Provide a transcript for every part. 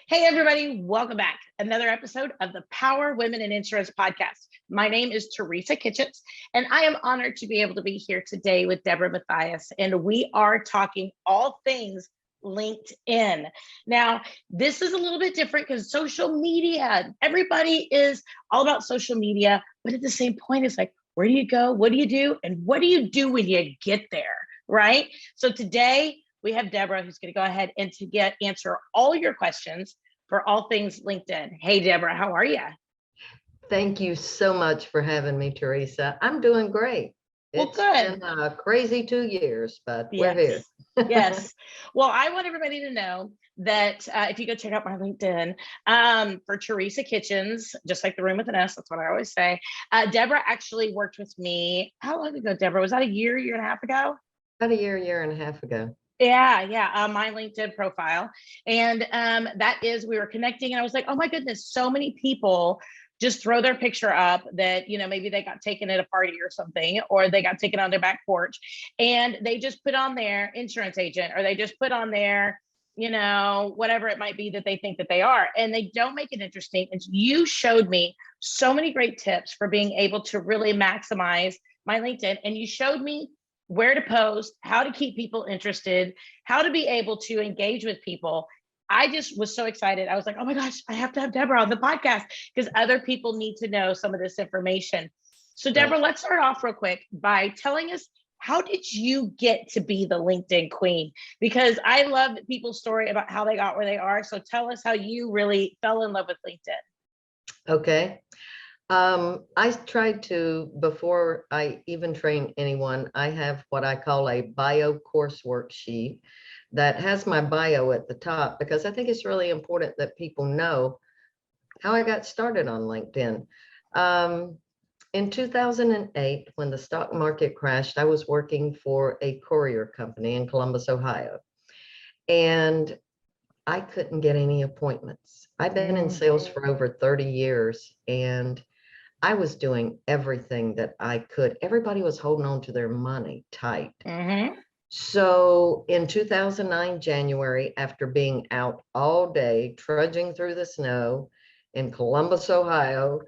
Hey, everybody, welcome back. Another episode of the Power Women in Insurance podcast. My name is Teresa Kitchens, and I am honored to be able to be here today with Debra Mathias, and we are talking all things LinkedIn. Now, this is a little bit different because social media, everybody is all about social media, but at the same point, it's like, where do you go? What do you do? And what do you do when you get there, right? So today, we have Debra who's going to go ahead and answer all your questions for all things LinkedIn. Hey, Debra, how are you? Thank you so much for having me, Teresa. I'm doing great. Well, good. It's been a crazy 2 years, but we're here. Yes. Well, I want everybody to know that if you go check out my LinkedIn for Teresa Kitchens, just like the room with an S, that's what I always say. Debra actually worked with me. How long ago, Debra? Was that a year and a half ago? About a year and a half ago. Yeah, my LinkedIn profile. And we were connecting and I was like, oh my goodness, so many people just throw their picture up that, maybe they got taken at a party or something, or they got taken on their back porch and they just put on their insurance agent, or they just put on their, whatever it might be that they think that they are, and they don't make it interesting. And you showed me so many great tips for being able to really maximize my LinkedIn. And you showed me where to post, how to keep people interested, how to be able to engage with people. I just was so excited. I was like, oh my gosh, I have to have Debra on the podcast because other people need to know some of this information. So Debra, let's start off real quick by telling us, how did you get to be the LinkedIn queen? Because I love people's story about how they got where they are. So tell us how you really fell in love with LinkedIn. Okay. I tried to, before I even train anyone, I have what I call a bio course worksheet that has my bio at the top, because I think it's really important that people know how I got started on LinkedIn. In 2008, when the stock market crashed, I was working for a courier company in Columbus, Ohio, and I couldn't get any appointments. I've been in sales for over 30 years, and I was doing everything that I could. Everybody was holding on to their money tight. So in 2009, January, after being out all day, trudging through the snow in Columbus, Ohio,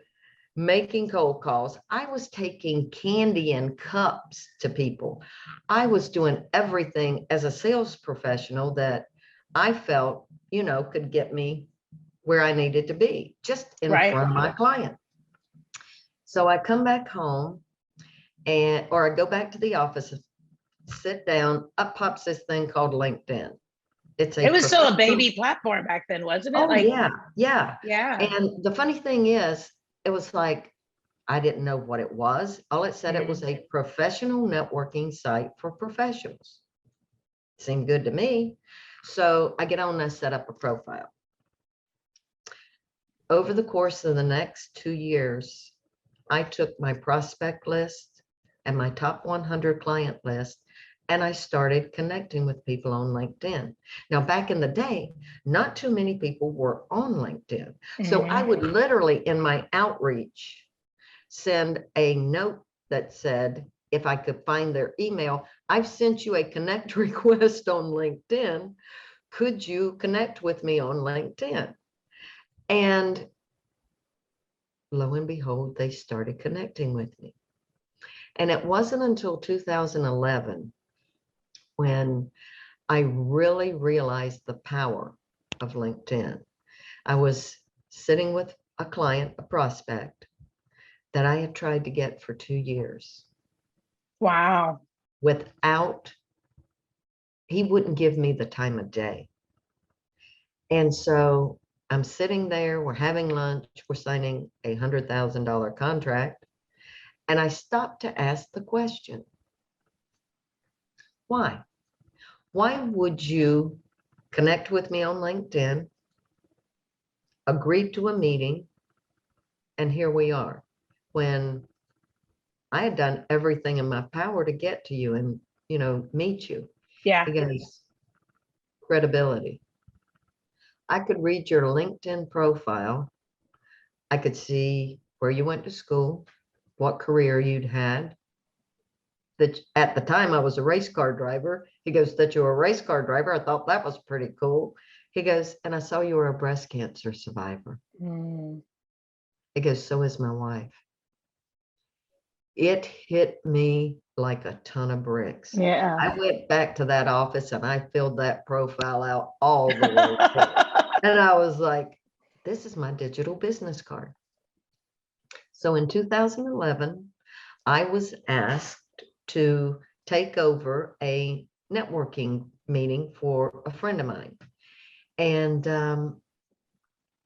making cold calls, I was taking candy in cups to people. I was doing everything as a sales professional that I felt, could get me where I needed to be, just in front of my client. So I come back home or I go back to the office, sit down, up pops this thing called LinkedIn. It was still a baby platform back then, wasn't it? Oh, yeah. And the funny thing is, it was like, I didn't know what it was. All it said, it was a professional networking site for professionals. Seemed good to me. So I get on and I set up a profile. Over the course of the next 2 years, I took my prospect list and my top 100 client list, and I started connecting with people on LinkedIn. Now, back in the day, not too many people were on LinkedIn. So I would literally, in my outreach, send a note that said, if I could find their email, I've sent you a connect request on LinkedIn. Could you connect with me on LinkedIn? And lo and behold, they started connecting with me. And it wasn't until 2011 when I really realized the power of LinkedIn. I was sitting with a client, a prospect, that I had tried to get for 2 years. Wow. He wouldn't give me the time of day. And so I'm sitting there, we're having lunch, we're signing a $100,000 contract. And I stopped to ask the question, why? Why would you connect with me on LinkedIn, agree to a meeting, and here we are, when I had done everything in my power to get to you and, meet you. Yeah. Because credibility. I could read your LinkedIn profile. I could see where you went to school, what career you'd had. That at the time I was a race car driver. He goes, that you're a race car driver. I thought that was pretty cool. He goes, and I saw you were a breast cancer survivor. Mm. He goes, so is my wife. It hit me like a ton of bricks. Yeah. I went back to that office and I filled that profile out all the way through. And I was like, this is my digital business card. So in 2011, I was asked to take over a networking meeting for a friend of mine. And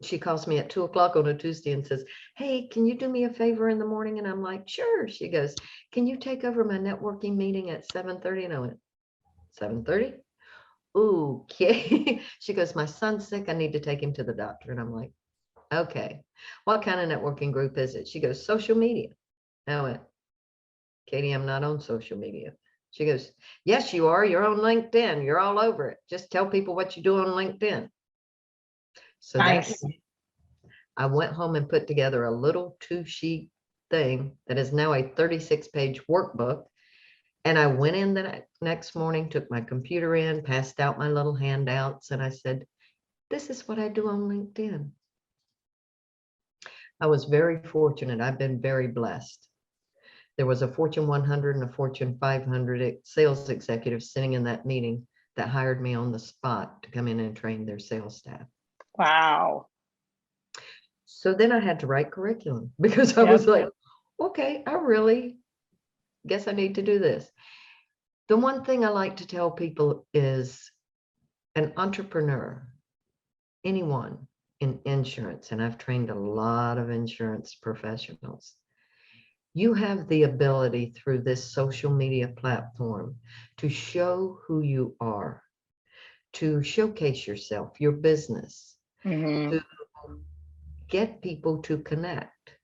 she calls me at 2 o'clock on a Tuesday and says, hey, can you do me a favor in the morning? And I'm like, sure. She goes, can you take over my networking meeting at 7:30? And I went, 7:30? Okay. She goes, my son's sick. I need to take him to the doctor. And I'm like, okay. What kind of networking group is it? She goes, social media. And I went, Katie, I'm not on social media. She goes, yes, you are. You're on LinkedIn. You're all over it. Just tell people what you do on LinkedIn. So Nice. I went home and put together a little 2-sheet thing that is now a 36-page workbook. And I went in the next morning, took my computer in, passed out my little handouts, and I said, this is what I do on LinkedIn. I was very fortunate. I've been very blessed. There was a Fortune 100 and a Fortune 500 sales executive sitting in that meeting that hired me on the spot to come in and train their sales staff. Wow. So then I had to write curriculum because I Yep. was like, okay, I really guess I need to do this. The one thing I like to tell people is an entrepreneur, anyone in insurance, and I've trained a lot of insurance professionals, you have the ability through this social media platform to show who you are, to showcase yourself, your business, Mhm. to get people to connect.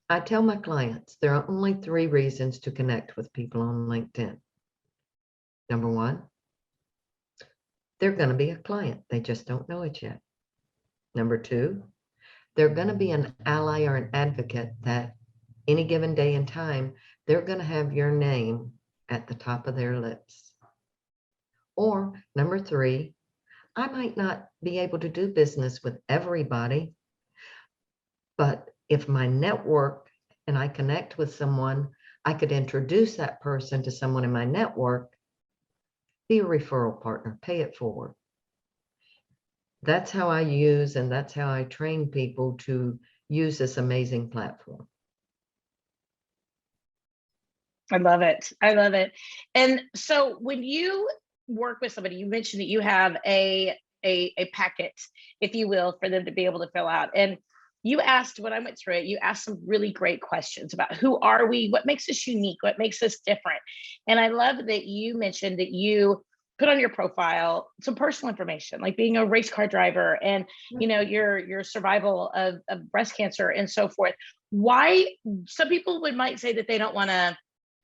I tell my clients there are only 3 reasons to connect with people on LinkedIn. Number 1, they're going to be a client. They just don't know it yet. Number 2, they're going to be an ally or an advocate that any given day and time, they're going to have your name at the top of their lips. Or number 3, I might not be able to do business with everybody, but if my network and I connect with someone, I could introduce that person to someone in my network, be a referral partner, pay it forward. That's how I use, and that's how I train people to use this amazing platform. I love it. I love it. And so when you work with somebody, you mentioned that you have a packet, if you will, for them to be able to fill out. And you asked, when I went through it, you asked some really great questions about who are we, what makes us unique, what makes us different. And I love that you mentioned that you put on your profile some personal information, like being a race car driver and your survival of breast cancer and so forth. Why some people might say that they don't want to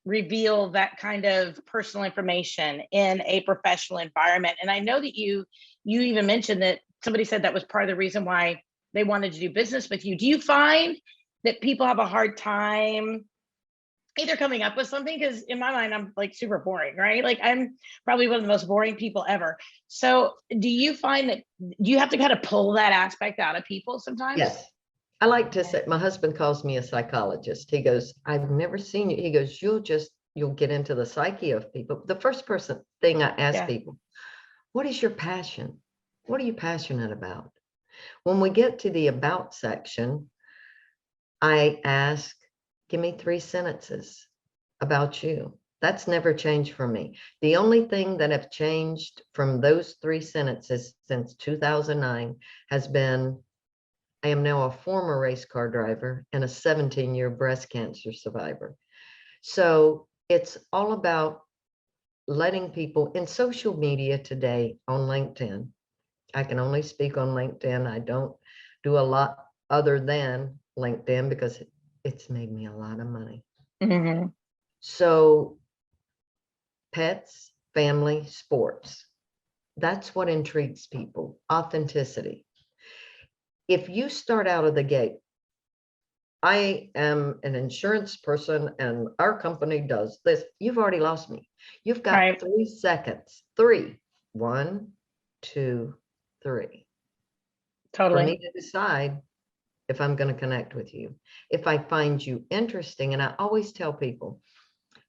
reveal that kind of personal information in a professional environment. And I know that you even mentioned that somebody said that was part of the reason why they wanted to do business with you. Do you find that people have a hard time either coming up with something? Because in my mind, I'm like super boring, right? Like I'm probably one of the most boring people ever. So do you find that you have to kind of pull that aspect out of people sometimes? Yes. I like to say, my husband calls me a psychologist. He goes, I've never seen you. He goes, you'll get into the psyche of people. The first thing I ask Yeah. people, what is your passion? What are you passionate about? When we get to the about section, I ask, give me 3 sentences about you. That's never changed for me. The only thing that have changed from those 3 sentences since 2009 has been, I am now a former race car driver and a 17-year breast cancer survivor. So it's all about letting people in social media today on LinkedIn. I can only speak on LinkedIn. I don't do a lot other than LinkedIn because it's made me a lot of money. Mm-hmm. So pets, family, sports. That's what intrigues people. Authenticity. If you start out of the gate, I am an insurance person and our company does this, you've already lost me. You've got Right. 3 seconds. 3. 1, 2, 3. For me Totally. to decide if I'm going to connect with you. If I find you interesting, and I always tell people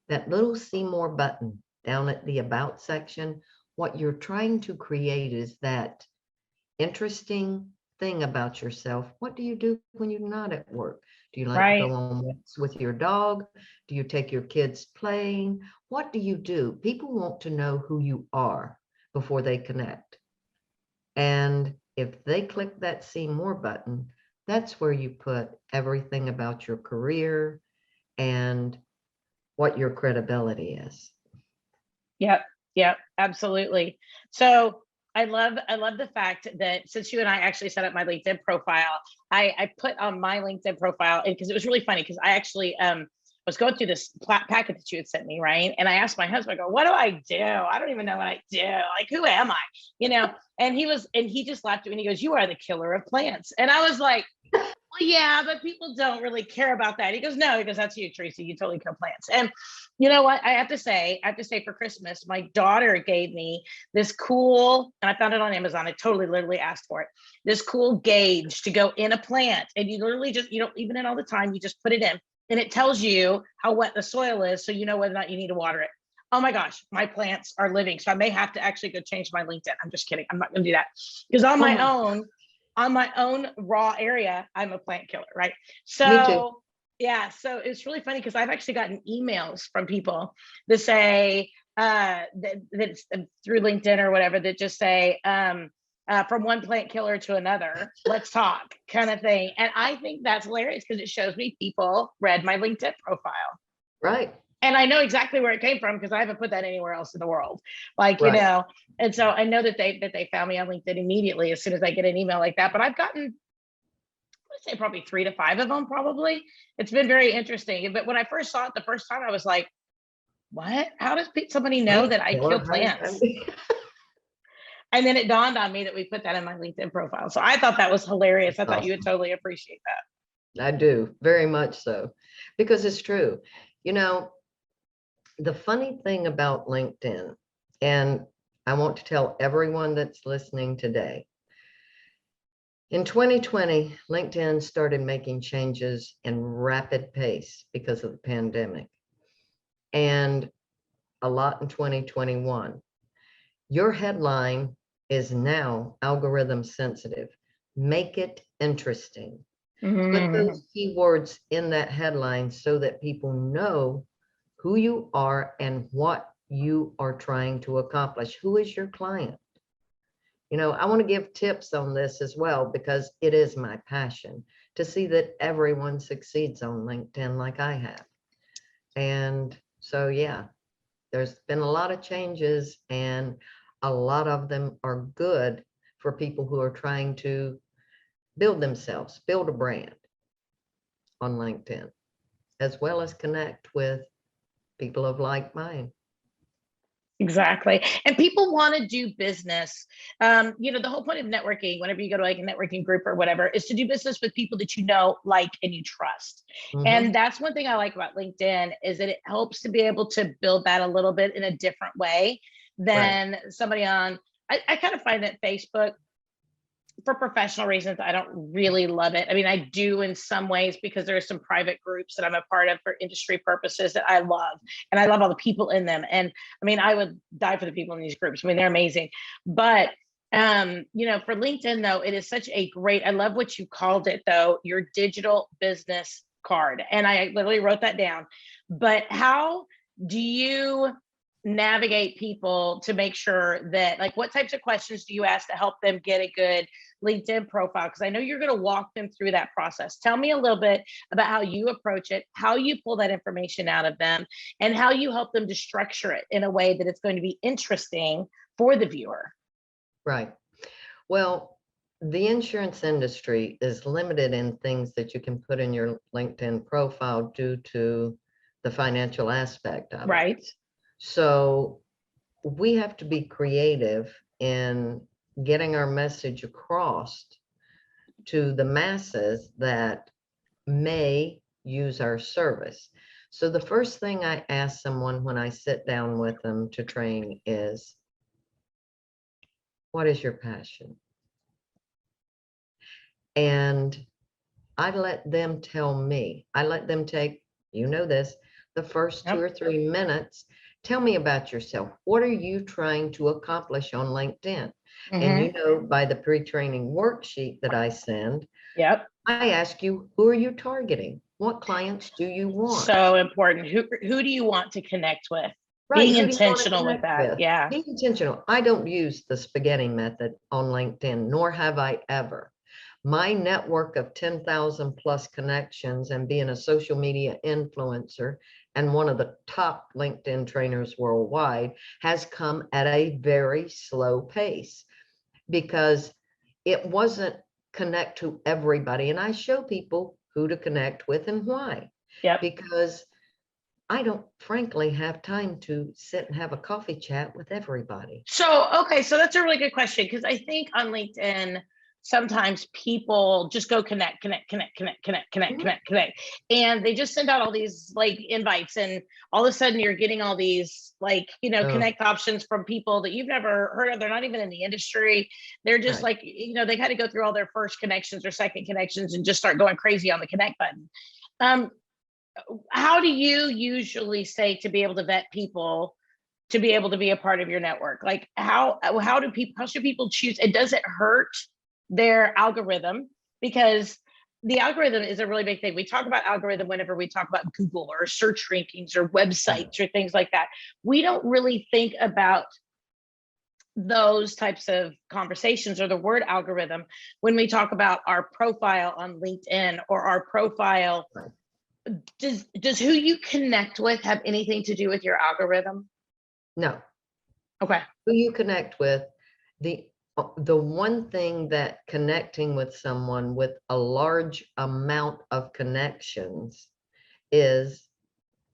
that little see more button down at the about section, what you're trying to create is that interesting thing about yourself. What do you do when you're not at work? Do you like to go Right. on walks with your dog? Do you take your kids playing? What do you do? People want to know who you are before they connect. And if they click that see more button, that's where you put everything about your career and what your credibility is. Yep. Yep. Absolutely. So I love the fact that since you and I actually set up my LinkedIn profile, I put on my LinkedIn profile, and because it was really funny, because I actually was going through this packet that you had sent me, right? And I asked my husband, I go, what do I do? I don't even know what I do. Like, who am I? You know, and he just laughed at me and he goes, you are the killer of plants. And I was like, well, yeah, but people don't really care about that. He goes, no, he goes, that's you, Tracy. You totally kill plants. And you know what? I have to say for Christmas, my daughter gave me this cool, and I found it on Amazon. I totally literally asked for it. This cool gauge to go in a plant. And you literally just, you don't leave it in all the time. You just put it in and it tells you how wet the soil is. So you know whether or not you need to water it. Oh my gosh, my plants are living. So I may have to actually go change my LinkedIn. I'm just kidding. I'm not going to do that because Oh my, on my own raw area, I'm a plant killer, right? me too. So yeah, so it's really funny because I've actually gotten emails from people that say that's through LinkedIn or whatever, that just say from one plant killer to another, let's talk, kind of thing. And I think that's hilarious because it shows me people read my LinkedIn profile. Right, And I know exactly where it came from because I haven't put that anywhere else in the world. Like, you right. know, and so I know that they found me on LinkedIn immediately as soon as I get an email like that. But I've gotten, I'd say probably 3 to 5 of them, probably. It's been very interesting. But when I first saw it the first time, I was like, what? How does somebody know Plant that I killer, kill how does that plants? be? And then it dawned on me that we put that in my LinkedIn profile. So I thought that was hilarious. I thought you would Awesome. totally appreciate that. I do, very much so, because it's true. You know, the funny thing about LinkedIn, and I want to tell everyone that's listening today, in 2020, LinkedIn started making changes in rapid pace because of the pandemic, and a lot in 2021. Your headline is now algorithm sensitive. Make it interesting. Put Mhm. those keywords in that headline so that people know who you are and what you are trying to accomplish. Who is your client? You know, I want to give tips on this as well because it is my passion to see that everyone succeeds on LinkedIn like I have. And so, yeah, there's been a lot of changes and a lot of them are good for people who are trying to build themselves, build a brand on LinkedIn, as well as connect with people of like mind. Exactly. And people want to do business. You know, the whole point of networking, whenever you go to like a networking group or whatever, is to do business with people that you know, like, and you trust. Mm-hmm. And that's one thing I like about LinkedIn is that it helps to be able to build that a little bit in a different way Right. than somebody on. I kind of find that Facebook, for professional reasons, I don't really love it. I mean, I do in some ways because there are some private groups that I'm a part of for industry purposes that I love, and I love all the people in them. And I mean, I would die for the people in these groups. I mean, they're amazing. But you know, for LinkedIn though, it is such a great, I love what you called it though, your digital business card. And I literally wrote that down. But how do you navigate people to make sure that, like, what types of questions do you ask to help them get a good LinkedIn profile? Because I know you're going to walk them through that process. Tell me a little bit about how you approach it, how you pull that information out of them, and how you help them to structure it in a way that it's going to be interesting for the viewer. Right. Well, the insurance industry is limited in things that you can put in your LinkedIn profile due to the financial aspect of it. Right. So we have to be creative in getting our message across to the masses that may use our service. So the first thing I ask someone when I sit down with them to train is, what is your passion? And I let them tell me, I let them take, you know this, the first 2 Yep. or 3 minutes. Tell me about yourself. What are you trying to accomplish on LinkedIn? And Mhm. you know, by the pre-training worksheet that I send, Yep. I ask you, who are you targeting? What clients do you want? So important. Who do you want to connect with? Right, Being who do you want to intentional with connect that. with? Yeah. Be intentional. I don't use the spaghetti method on LinkedIn, nor have I ever. My network of 10,000 plus connections and being a social media influencer and one of the top LinkedIn trainers worldwide has come at a very slow pace because it wasn't connect to everybody. And I show people who to connect with and why, Yep. because I don't frankly have time to sit and have a coffee chat with everybody. So, okay, so that's a really good question because I think on LinkedIn, sometimes people just go connect, connect, connect, connect, connect, connect, Mhm. connect, connect. And they just send out all these like invites, and all of a sudden you're getting all these like, Oh, connect options from people that you've never heard of. They're not even in the industry. They're just right. like, they had to go through all their first connections or second connections and just start going crazy on the connect button. Um, how do you usually say to be able to vet people to be able to be a part of your network? Like how should people choose? It doesn't hurt their algorithm, because the algorithm is a really big thing. We talk about algorithm whenever we talk about Google or search rankings or Right. websites or things like that. We don't really think about those types of conversations or the word algorithm when we talk about our profile on LinkedIn or our profile. Right. Does who you connect with have anything to do with your algorithm? No, Okay. who you connect with, the one thing that connecting with someone with a large amount of connections is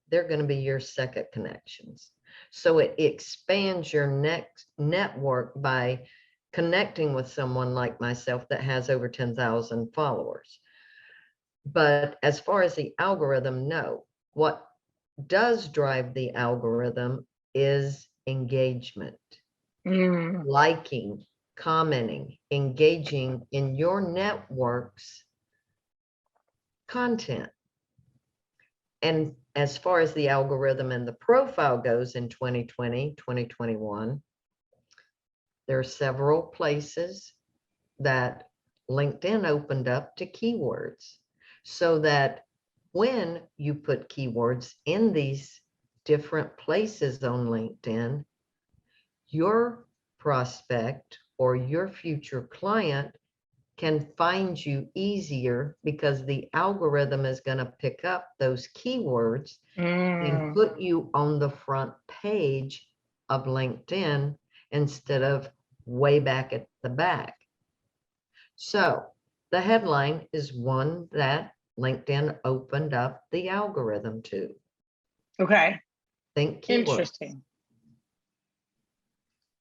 they're going to be your second connections. So it expands your next network by connecting with someone like myself that has over 10,000 followers. But as far as the algorithm, no. What does drive the algorithm is engagement, Mm. liking, commenting, engaging in your network's content. And as far as the algorithm and the profile goes in 2020, 2021, there are several places that LinkedIn opened up to keywords so that when you put keywords in these different places on LinkedIn, your prospect or your future client can find you easier because the algorithm is going to pick up those keywords and Mm. put you on the front page of LinkedIn instead of way back at the back. So the headline is one that LinkedIn opened up the algorithm to. Okay. Think keywords. Interesting.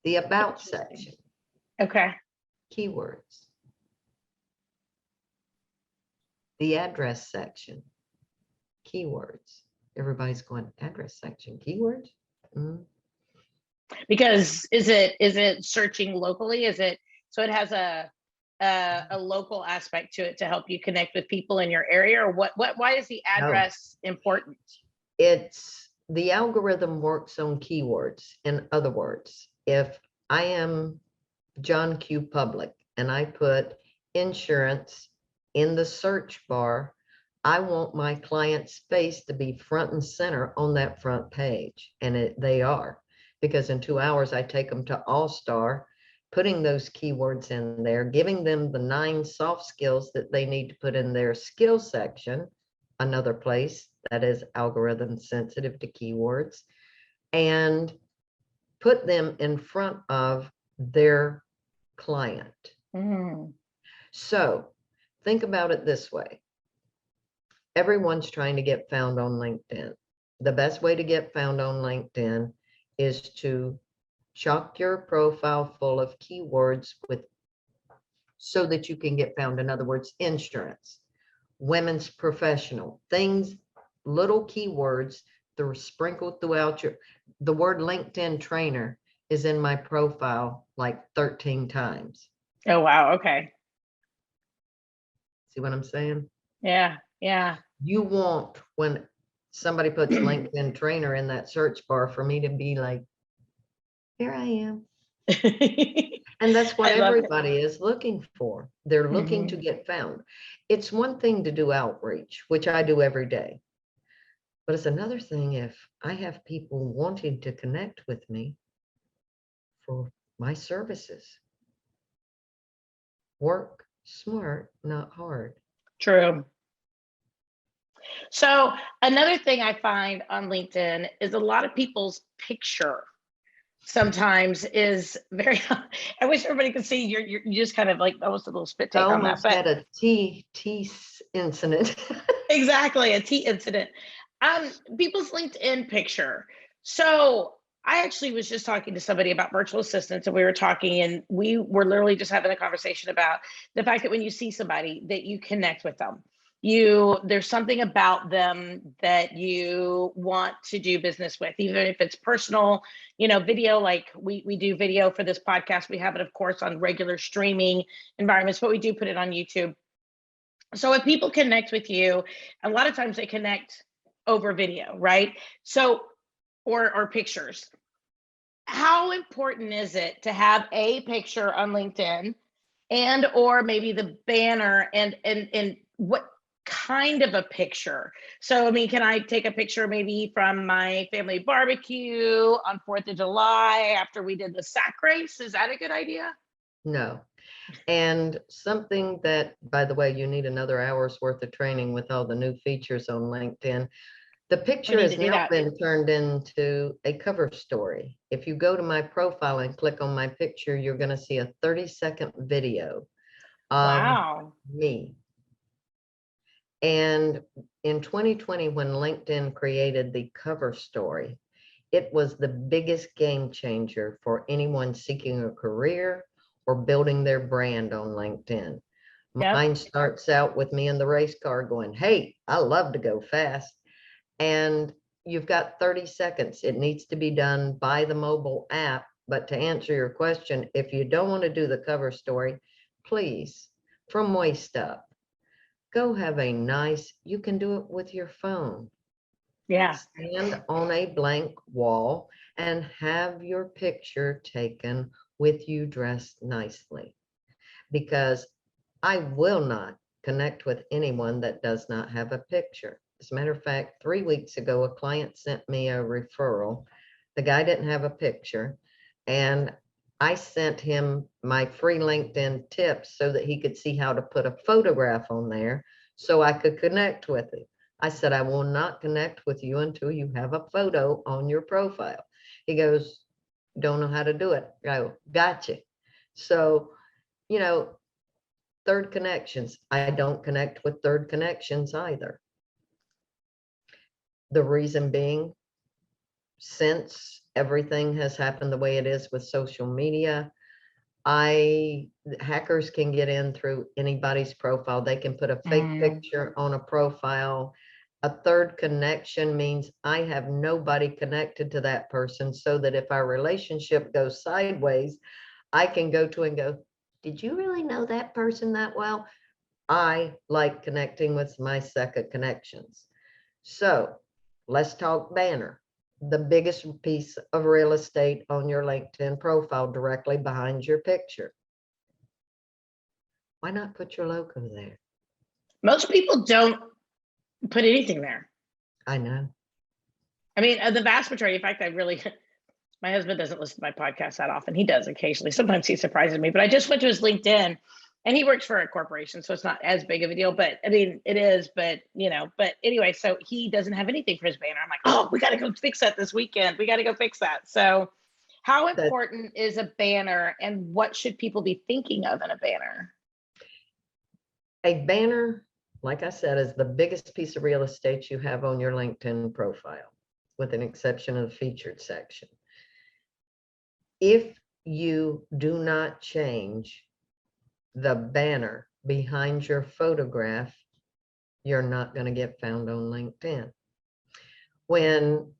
The about Interesting. section, Okay. keywords. The address section, keywords. Everybody's going, address section, keywords? Mm. Because is it searching locally? Is it so it has a local aspect to it to help you connect with people in your area, or what why is the No, address important? it's the algorithm works on keywords. In other words, if I am John Q. Public and I put insurance in the search bar, I want my client's face to be front and center on that front page. And they are, because in 2 hours, I take them to All Star, putting those keywords in there, giving them the 9 soft skills that they need to put in their skill section, another place that is algorithm sensitive to keywords, and put them in front of their client. Mm. So think about it this way. Everyone's trying to get found on LinkedIn. The best way to get found on LinkedIn is to chock your profile full of keywords with so that you can get found. In other words, insurance, women's professional, things, little keywords that are sprinkled throughout the word LinkedIn trainer is in my profile like 13 times. Oh, wow. Okay. See what I'm saying? Yeah. Yeah. You want, when somebody puts LinkedIn trainer in that search bar, for me to be like, here I am. And that's what I love it. everybody is looking for. They're looking to get found. It's one thing to do outreach, which I do every day. But it's another thing if I have people wanting to connect with me for my services. Work smart, not hard. True. So another thing I find on LinkedIn is a lot of people's picture sometimes is very, I wish everybody could see you just kind of like almost a little spit I take on that, almost but had a tea incident. exactly, a tea incident. People's LinkedIn picture. So I actually was just talking to somebody about virtual assistants, and we were talking, and we were literally just having a conversation about the fact that when you see somebody, that you connect with them. There's something about them that you want to do business with, even if it's personal, video, like we do video for this podcast. We have it, of course, on regular streaming environments, but we do put it on YouTube. So if people connect with you, a lot of times they connect over video, right? So, or pictures. How important is it to have a picture on LinkedIn, and or maybe the banner, and what kind of a picture? So, I mean, can I take a picture maybe from my family barbecue on 4th of July after we did the sack race? Is that a good idea? No. And something that, by the way, you need another hour's worth of training with all the new features on LinkedIn. The picture has now been turned into a cover story. If you go to my profile and click on my picture, you're going to see a 30-second video of me. And in 2020, when LinkedIn created the cover story, it was the biggest game changer for anyone seeking a career or building their brand on LinkedIn. Mine starts out with me in the race car going, hey, I love to go fast. And you've got 30 seconds. It needs to be done by the mobile app. But to answer your question, if you don't want to do the cover story, please, from waist up, go have a nice, you can do it with your phone. Yeah. Stand on a blank wall and have your picture taken with you dressed nicely. Because I will not connect with anyone that does not have a picture. As a matter of fact, 3 weeks ago, a client sent me a referral. The guy didn't have a picture, and I sent him my free LinkedIn tips so that he could see how to put a photograph on there so I could connect with him. I said, I will not connect with you until you have a photo on your profile. He goes, don't know how to do it. I go, gotcha. So, third connections. I don't connect with third connections either. The reason being, since everything has happened the way it is with social media, hackers can get in through anybody's profile. They can put a fake picture on a profile. A third connection means I have nobody connected to that person, so that if our relationship goes sideways, I can go to and go, did you really know that person that well? I like connecting with my second connections. So let's talk banner. The biggest piece of real estate on your LinkedIn profile directly behind your picture. Why not put your logo there? Most people don't put anything there. I know. I mean, the vast majority, in fact, my husband doesn't listen to my podcast that often. He does occasionally. Sometimes he surprises me, but I just went to his LinkedIn, and he works for a corporation, so it's not as big of a deal, but I mean, it is, but anyway, so he doesn't have anything for his banner. I'm like, oh, we got to go fix that this weekend. We got to go fix that. So how important is a banner, and what should people be thinking of in a banner? A banner, like I said, is the biggest piece of real estate you have on your LinkedIn profile, with an exception of the featured section. If you do not change the banner behind your photograph, you're not going to get found on LinkedIn. When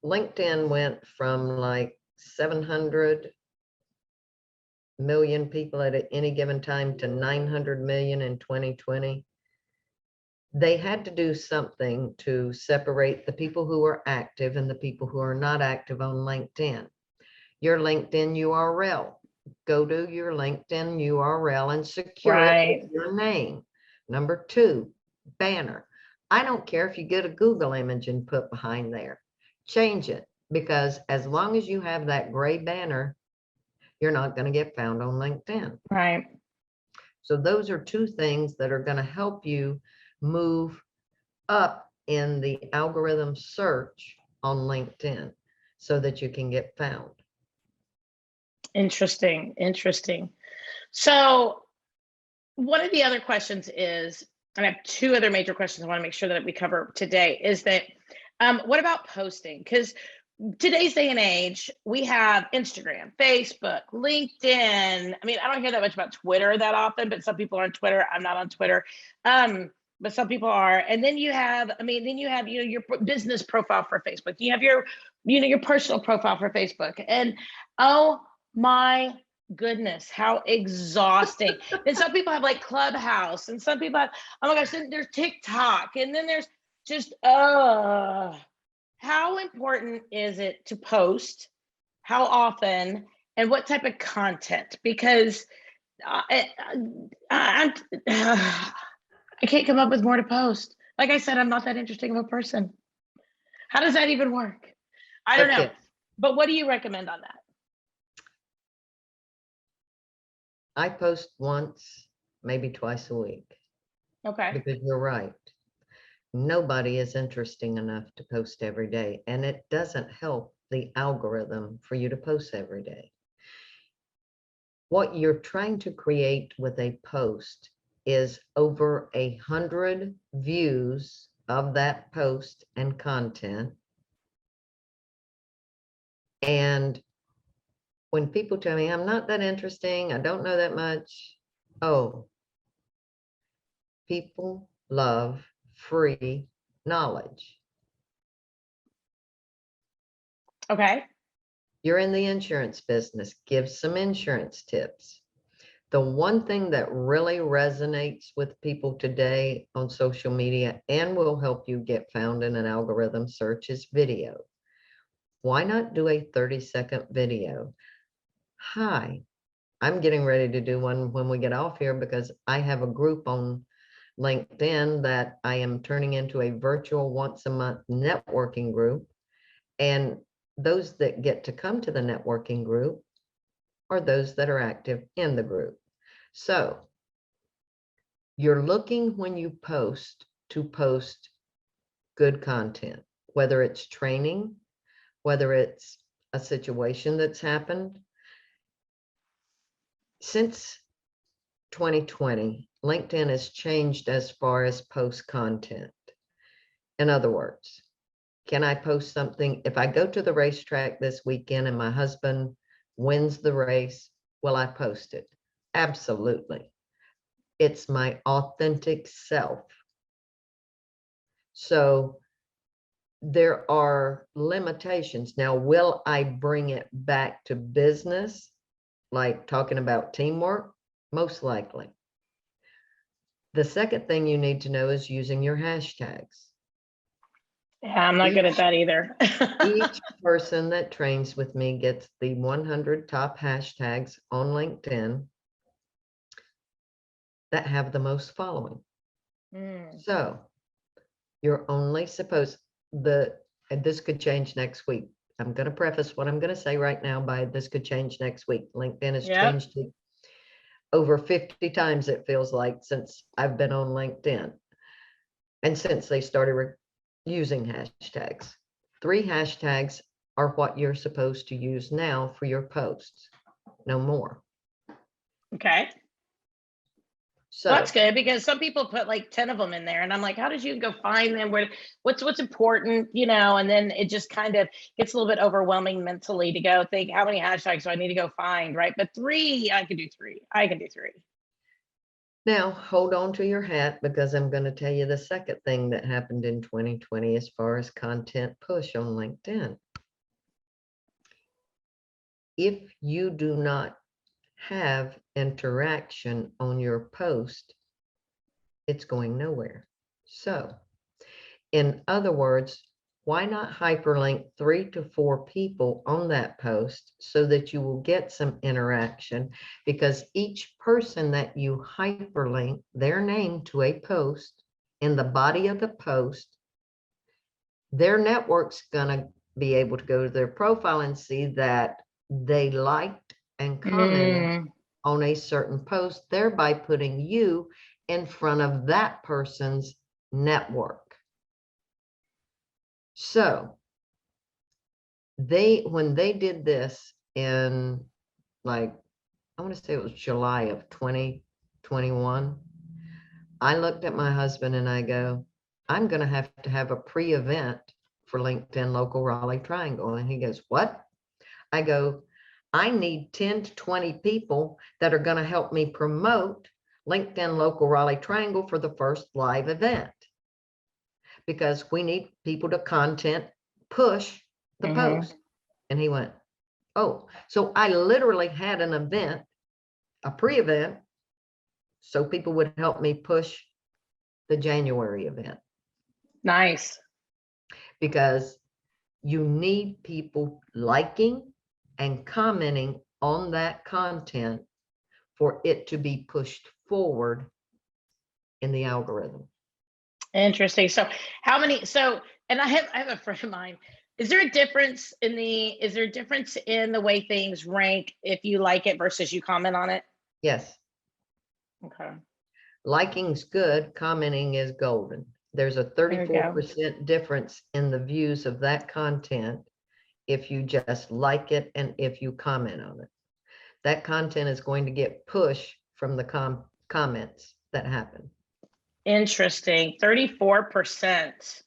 LinkedIn went from like 700 million people at any given time to 900 million in 2020. They had to do something to separate the people who are active and the people who are not active on LinkedIn. Your LinkedIn URL, go to your LinkedIn URL and secure it with your name. Number 2, banner. I don't care if you get a Google image and put behind there, change it, because as long as you have that gray banner, you're not going to get found on LinkedIn. Right. So those are 2 things that are going to help you move up in the algorithm search on LinkedIn so that you can get found. Interesting. Interesting. So one of the other questions is, and I have 2 other major questions I want to make sure that we cover today, is that what about posting? Because today's day and age, we have Instagram, Facebook, LinkedIn. I mean, I don't hear that much about Twitter that often, but some people are on Twitter. I'm not on Twitter. But some people are. And then you have, your business profile for Facebook. You have your personal profile for Facebook. And oh my goodness, how exhausting. And some people have like Clubhouse, and some people have, oh my gosh, then there's TikTok, and then there's just, how important is it to post? How often? And what type of content? Because I can't come up with more to post. Like I said, I'm not that interesting of a person. How does that even work? I don't know. But what do you recommend on that? I post once, maybe twice a week. Okay. Because you're right. Nobody is interesting enough to post every day, and it doesn't help the algorithm for you to post every day. What you're trying to create with a post is over 100 views of that post and content. And when people tell me I'm not that interesting, I don't know that much. Oh, people love free knowledge. Okay. You're in the insurance business, give some insurance tips. The one thing that really resonates with people today on social media and will help you get found in an algorithm search is video. Why not do a 30-second video? Hi, I'm getting ready to do one when we get off here because I have a group on LinkedIn that I am turning into a virtual once a month networking group. And those that get to come to the networking group are those that are active in the group. So you're looking when you post to post good content, whether it's training, whether it's a situation that's happened. Since 2020, LinkedIn has changed as far as post content. In other words, can I post something? If I go to the racetrack this weekend and my husband wins the race, will I post it? Absolutely. It's my authentic self. So there are limitations. Now, will I bring it back to business, like talking about teamwork? Most likely. The second thing you need to know is using your hashtags. Yeah, I'm not good at that either. Each person that trains with me gets the 100 top hashtags on LinkedIn that have the most following. So you're only supposed, and this could change next week. I'm going to preface what I'm going to say right now by this could change next week. LinkedIn has changed it over 50 times, it feels like, since I've been on LinkedIn and since they started using hashtags. 3 hashtags are what you're supposed to use now for your posts, no more. Okay. So that's good, because some people put like 10 of them in there, and I'm like, how did you go find them? What's important, and then it just kind of gets a little bit overwhelming mentally to go think, how many hashtags do I need to go find, right? But 3, I can do 3. Now, hold on to your hat, because I'm going to tell you the second thing that happened in 2020 as far as content push on LinkedIn. if you do not have interaction on your post, it's going nowhere. So in other words, why not hyperlink 3 to 4 people on that post so that you will get some interaction? Because each person that you hyperlink their name to a post in the body of the post, their network's gonna be able to go to their profile and see that they liked and commented on a certain post, thereby putting you in front of that person's network. So when they did this in, like, I want to say it was July of 2021, I looked at my husband and I go, I'm going to have a pre-event for LinkedIn Local Raleigh Triangle. And he goes, what? I go, I need 10 to 20 people that are going to help me promote LinkedIn Local Raleigh Triangle for the first live event, because we need people to content push the post. And he went, oh, so I literally had an event, a pre-event, so people would help me push the January event. Nice. Because you need people liking and commenting on that content for it to be pushed forward in the algorithm. Interesting. So how many, and I have a friend of mine. Is there a difference in the way things rank if you like it versus you comment on it? Yes. Okay. Liking's good, commenting is golden. There's a 34% difference in the views of that content if you just like it and if you comment on it. That content is going to get pushed from the comments that happen. Interesting. 34%.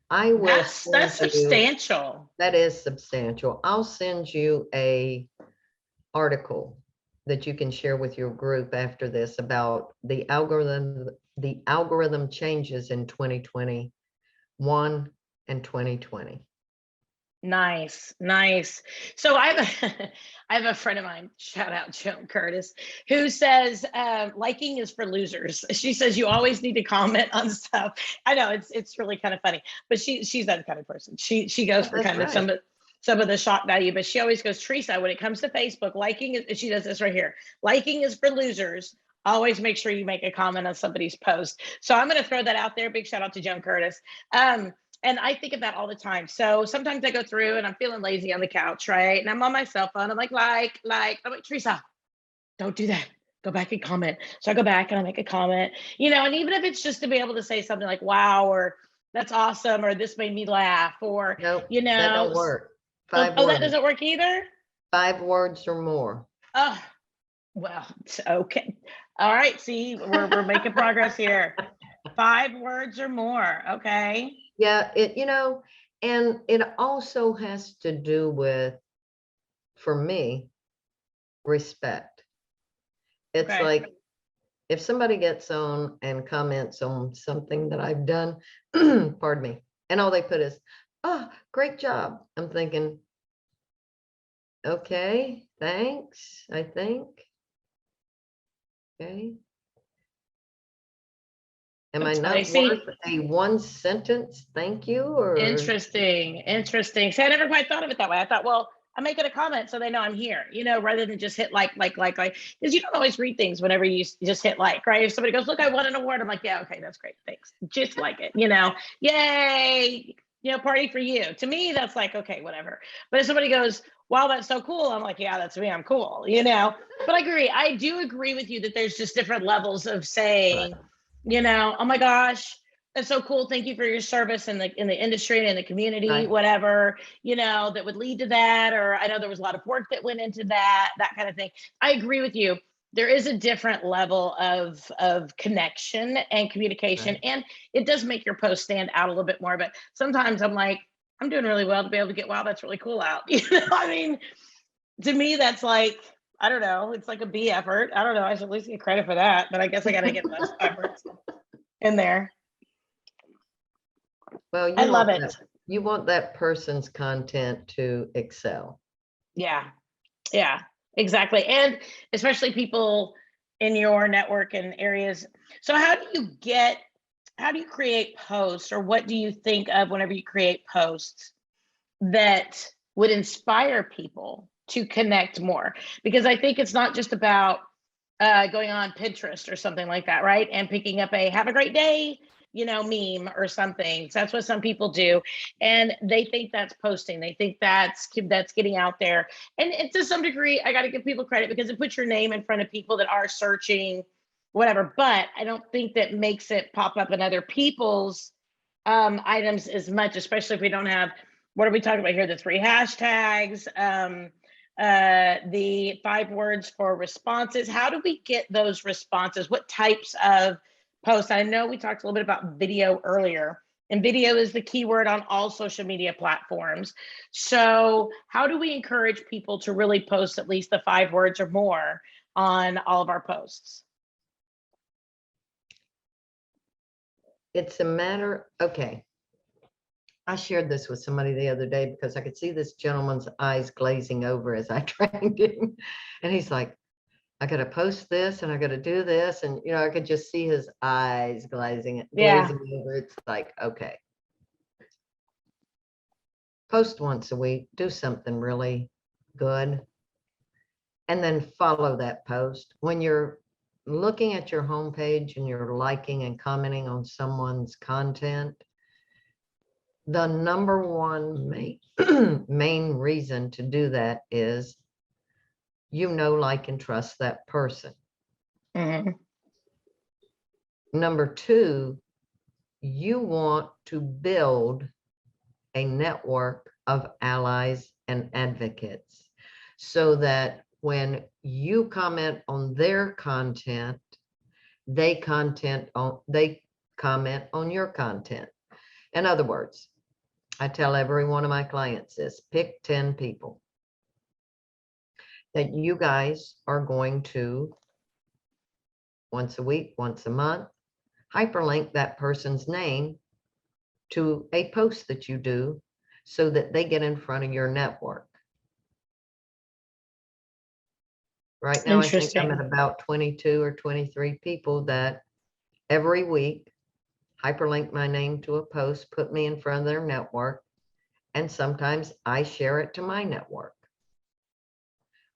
I will. That's substantial. That is substantial. I'll send you a article that you can share with your group after this about the algorithm changes in 2021 and 2020. Nice. So I have a friend of mine, shout out Joan Curtis, who says liking is for losers. She says you always need to comment on stuff. I know it's really kind of funny, but she's that kind of person. She goes for kind of some of the shock value, but she always goes, Teresa, when it comes to Facebook, liking is, she does this right here. Liking is for losers. Always make sure you make a comment on somebody's post. So I'm going to throw that out there. Big shout out to Joan Curtis. And I think of that all the time. So sometimes I go through and I'm feeling lazy on the couch, right? And I'm on my cell phone. I'm like, I'm like, Teresa, don't do that. Go back and comment. So I go back and I make a comment, and even if it's just to be able to say something like, wow, or that's awesome, or this made me laugh, or, nope, that don't work. That doesn't work either? 5 words or more. Oh, well, okay. All right. See, we're making progress here. 5 words or more. Okay. Yeah, and it also has to do with, for me, respect. It's like, if somebody gets on and comments on something that I've done, pardon me, and all they put is, oh, great job. I'm thinking, okay, thanks, I think. Okay. Am I not worth a 1 sentence thank you? Or interesting. See, I never quite thought of it that way. I thought, well, I'm making a comment so they know I'm here, rather than just hit like, because you don't always read things whenever you just hit like, right? If somebody goes, look, I won an award, I'm like, yeah, okay, that's great, thanks. Just like it, yay, party for you. To me, that's like, okay, whatever. But if somebody goes, wow, that's so cool, I'm like, yeah, that's me, I'm cool, But I do agree with you that there's just different levels of saying, oh my gosh, that's so cool. Thank you for your service in the industry and in the community, whatever, that would lead to that. Or I know there was a lot of work that went into that kind of thing. I agree with you. There is a different level of connection and communication, and it does make your post stand out a little bit more. But sometimes I'm like, I'm doing really well to be able to get, wow, that's really cool out. I mean, to me, that's like, I don't know. It's like a B effort. I don't know. I should at least get credit for that, but I guess I got to get less efforts in there. Well, I love it. You want that person's content to excel. Yeah. Yeah, exactly. And especially people in your network and areas. So how do you create posts, or what do you think of whenever you create posts that would inspire people to connect more? Because I think it's not just about going on Pinterest or something like that, right? And picking up a "Have a great day," meme or something. So that's what some people do, and they think that's posting. They think that's getting out there, and to some degree, I got to give people credit because it puts your name in front of people that are searching, whatever. But I don't think that makes it pop up in other people's items as much, especially if we don't have, what are we talking about here? The 3 hashtags, the 5 words for responses. How do we get those responses? What types of posts? I know we talked a little bit about video earlier, and video is the keyword on all social media platforms. So how do we encourage people to really post at least the 5 words or more on all of our posts? It's a matter, okay. I shared this with somebody the other day because I could see this gentleman's eyes glazing over as I trained him. And he's like, I got to post this and I got to do this. And, I could just see his eyes glazing over. It's like, okay. Post once a week, do something really good, and then follow that post. When you're looking at your homepage and you're liking and commenting on someone's content, the number one main reason to do that is, like and trust that person. Mhm. Number 2, you want to build a network of allies and advocates so that when you comment on their content, they comment on your content. In other words, I tell every one of my clients this: pick 10 people that you guys are going to, once a week, once a month, hyperlink that person's name to a post that you do so that they get in front of your network. Right now, I think I'm at about 22 or 23 people that every week hyperlink my name to a post, put me in front of their network, and sometimes I share it to my network.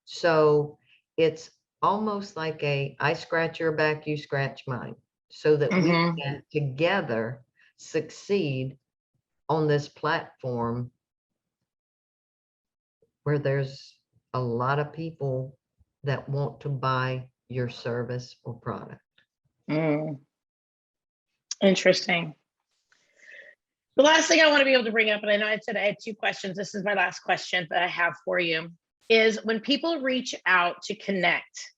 So it's almost like I scratch your back, you scratch mine, so that we can together succeed on this platform where there's a lot of people that want to buy your service or product. Interesting. The last thing I want to be able to bring up, and I know I said I had 2 questions. This is my last question that I have for you, is when people reach out to connect,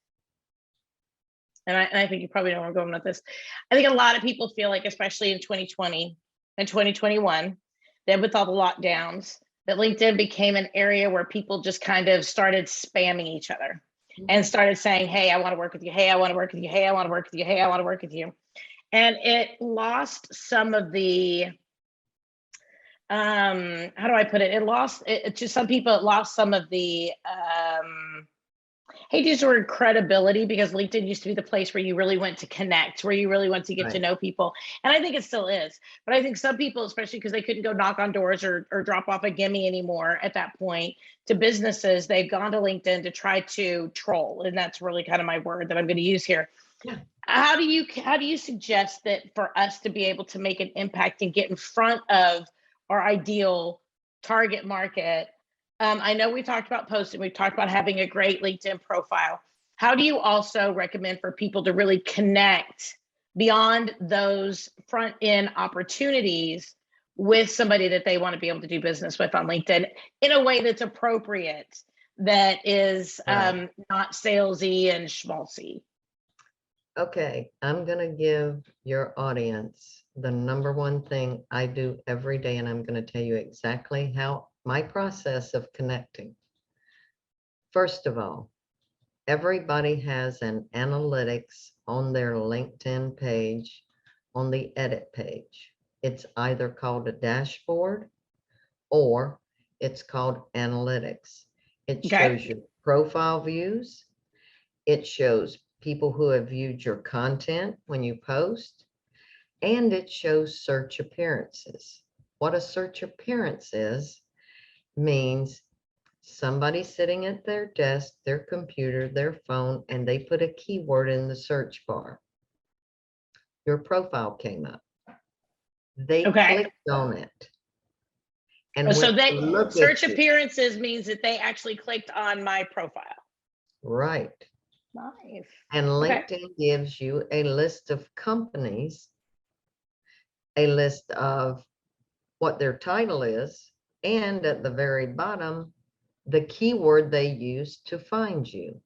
and I think you probably know where I'm going with this. I think a lot of people feel like, especially in 2020 and 2021, that with all the lockdowns, that LinkedIn became an area where people just kind of started spamming each other and started saying, "Hey, I want to work with you. Hey, I want to work with you. Hey, I want to work with you. Hey, I want to work with you." And it lost some of the, how do I put it? It lost it to some people. It lost some of the, hate to use the word credibility, because LinkedIn used to be the place where you really went to connect, where you really went to get to know people. And I think it still is. But I think some people, especially because they couldn't go knock on doors or drop off a gimme anymore at that point to businesses, they've gone to LinkedIn to try to troll. And that's really kind of my word that I'm going to use here. Yeah. How do you suggest that for us to be able to make an impact and get in front of our ideal target market? I know we talked about posting, we've talked about having a great LinkedIn profile. How do you also recommend for people to really connect beyond those front end opportunities with somebody that they want to be able to do business with on LinkedIn in a way that's appropriate, that is not salesy and schmaltzy? Okay, I'm going to give your audience the number one thing I do every day, and I'm going to tell you exactly how my process of connecting. First of all, everybody has an analytics on their LinkedIn page on the edit page. It's either called a dashboard or it's called analytics. It shows your profile views. It shows people who have viewed your content when you post, and it shows search appearances. What a search appearance is means somebody sitting at their desk, their computer, their phone, and they put a keyword in the search bar. Your profile came up. They Okay. clicked on it. And So went to that look search at you. appearances means that they actually clicked on my profile. Right. Nice. And Okay. LinkedIn gives you a list of companies, a list of what their title is, and at the very bottom, the keyword they use to find you.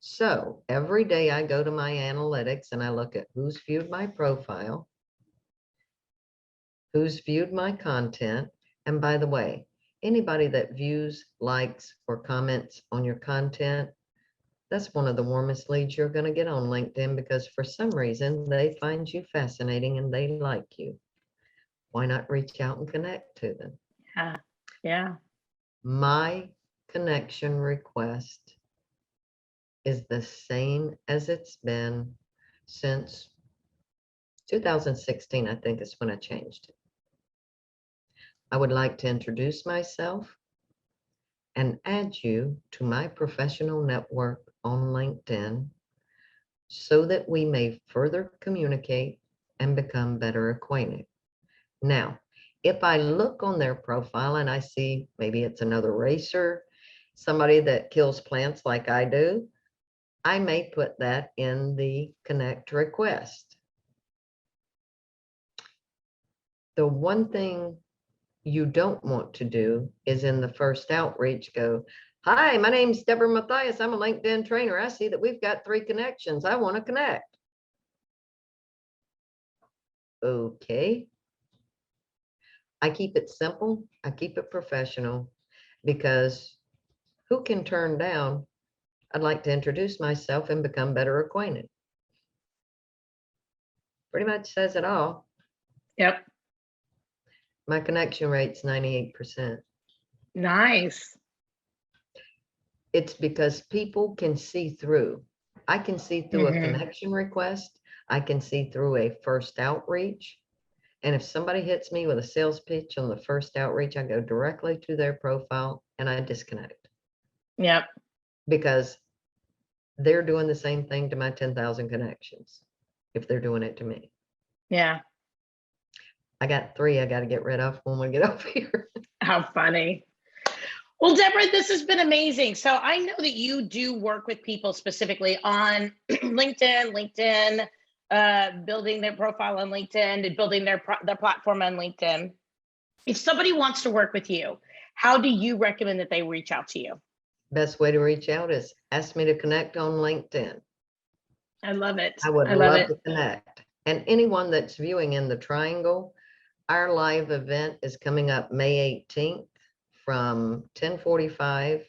So every day I go to my analytics and I look at who's viewed my profile, who's viewed my content. And by the way, anybody that views, likes, or comments on your content, that's one of the warmest leads you're going to get on LinkedIn, because for some reason they find you fascinating and they like you. Why not reach out and connect to them? Yeah. Yeah. My connection request is the same as it's been since 2016, I think is when I changed it. I would like to introduce myself and add you to my professional network on LinkedIn so that we may further communicate and become better acquainted. Now, if I look on their profile and I see maybe it's another racer, somebody that kills plants like I do, I may put that in the connect request. The one thing you don't want to do is in the first outreach go, "Hi, my name's Debra Mathias. I'm a LinkedIn trainer. I see that we've got 3 connections. I want to connect." Okay. I keep it simple. I keep it professional, because who can turn down, "I'd like to introduce myself and become better acquainted"? Pretty much says it all. Yep. My connection rate's 98%. Nice. It's because people can see through. I can see through a Mhm. connection request. I can see through a first outreach. And if somebody hits me with a sales pitch on the first outreach, I go directly to their profile and I disconnect, Yep. because they're doing the same thing to my 10,000 connections if they're doing it to me. Yeah. I got 3 I got to get rid of when we get off here. How funny. Well, Debra, this has been amazing. So I know that you do work with people specifically on LinkedIn, building their profile on LinkedIn, and building their platform on LinkedIn. If somebody wants to work with you, how do you recommend that they reach out to you? Best way to reach out is ask me to connect on LinkedIn. I love it. I would I love love it. to connect. And anyone that's viewing in the triangle, our live event is coming up May 18th from 10:45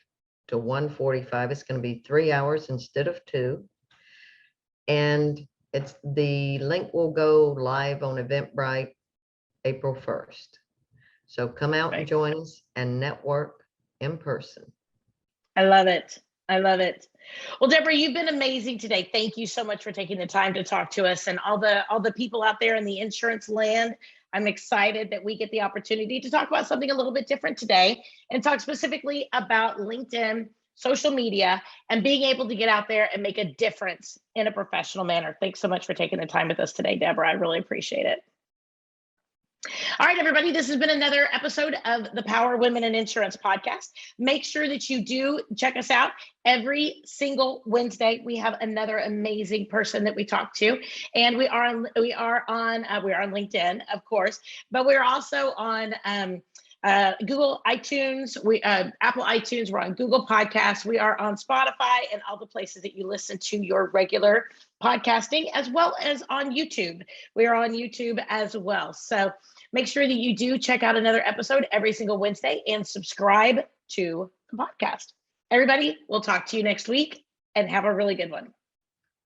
to 1:45. It's going to be 3 hours instead of 2. And the link will go live on Eventbrite April 1st. So come out and join us and network in person. I love it. I love it. Well, Debra, you've been amazing today. Thank you so much for taking the time to talk to us, and all the people out there in the insurance land. I'm excited that we get the opportunity to talk about something a little bit different today, and talk specifically about LinkedIn, social media, and being able to get out there and make a difference in a professional manner. Thanks so much for taking the time with us today, Debra. I really appreciate it. All right, everybody, this has been another episode of the Power Women in Insurance podcast. Make sure that you do check us out every single Wednesday. We have another amazing person that we talk to, and we are on LinkedIn, of course, but we're also on Google iTunes, Apple iTunes. We're on Google Podcasts. We are on Spotify and all the places that you listen to your regular podcasting, as well as on YouTube. We are on YouTube as well. So make sure that you do check out another episode every single Wednesday and subscribe to the podcast. Everybody, we'll talk to you next week, and have a really good one.